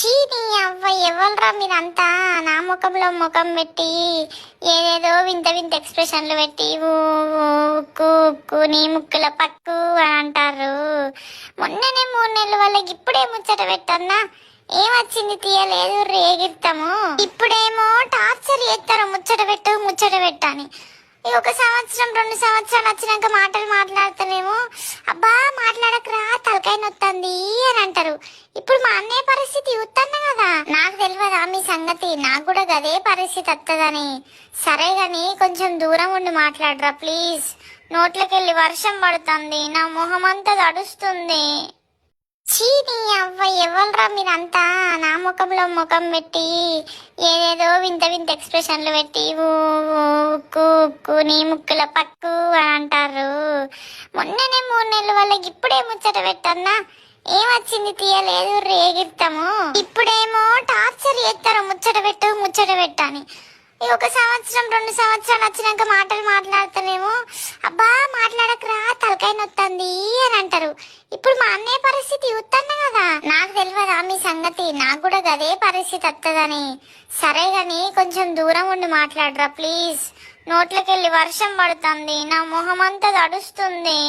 చీ నీ అవ్వ ఎవ్వరురా మీరంతా నా ముఖంలో ముఖం పెట్టి ఏదేదో వింత వింత ఎక్స్ప్రెషన్లు పెట్టి ఊ ఊ, ఉక్కు ఉక్కు నీ ముక్కుల పక్కు అని అంటారు. మొన్ననే 3 నెలల వాళ్ళకి ఇప్పుడే ముచ్చట పెట్టన్నా ఏమొచ్చింది తీయలేదు రేగిస్తాము. ఇప్పుడేమో టార్చర్ చేస్తారు ముచ్చట పెట్టని. ఈ 1 సంవత్సరం 2 సంవత్సరాలు వచ్చినాక మాటలు మాట్లాడతానేమో అబ్బా మాట్లాడకరా తలకాయ నొత్తంది అని అంటారు. ఇప్పుడు మా అన్నయ్య పరిస్థితి చూస్తున్నా కదా, నాకు తెలియదా మీ సంగతి, నాకు కూడా గదే పరిస్థితి వస్తుందని. సరే గాని కొంచెం దూరం ఉండి మాట్లాడరా ప్లీజ్. నోట్లకెళ్ళి వర్షం పడుతుంది, నా మొహం అంతా తడుస్తుంది. చీ నీ అవ్వ ఎవ్వరురా మీరంతా నా ముఖంలో ముఖం పెట్టి ఏదేదో వింత వింత ఎక్స్ప్రెషన్లు పెట్టి ఊ ఊ, ఉక్కు ఉక్కు నీ ముక్కుల పక్కు అని అంటారు. మొన్ననే 3 నెలల వాళ్ళకి ఇప్పుడే ముచ్చట పెట్టన్నా ఏమొచ్చింది తీయలేదు రేగిస్తాము. ఇప్పుడేమో టార్చర్ చేస్తారు ముచ్చట పెట్టని. ఈ 1 సంవత్సరం 2 సంవత్సరాలు వచ్చినాక మాటలు మాట్లాడతానేమో అబ్బా మాట్లాడకరా తలకాయ నొత్తంది అని అంటారు. ఇప్పుడు మా అన్నయ్య పరిస్థితి చూస్తున్నా కదా, నాకు తెలియదా మీ సంగతి, నాకు కూడా గదే పరిస్థితి వస్తుందని. సరే గాని కొంచెం దూరం ఉండి మాట్లాడరా ప్లీజ్. నోట్లకెళ్ళి వర్షం పడుతుంది, నా మొహం అంతా తడుస్తుంది.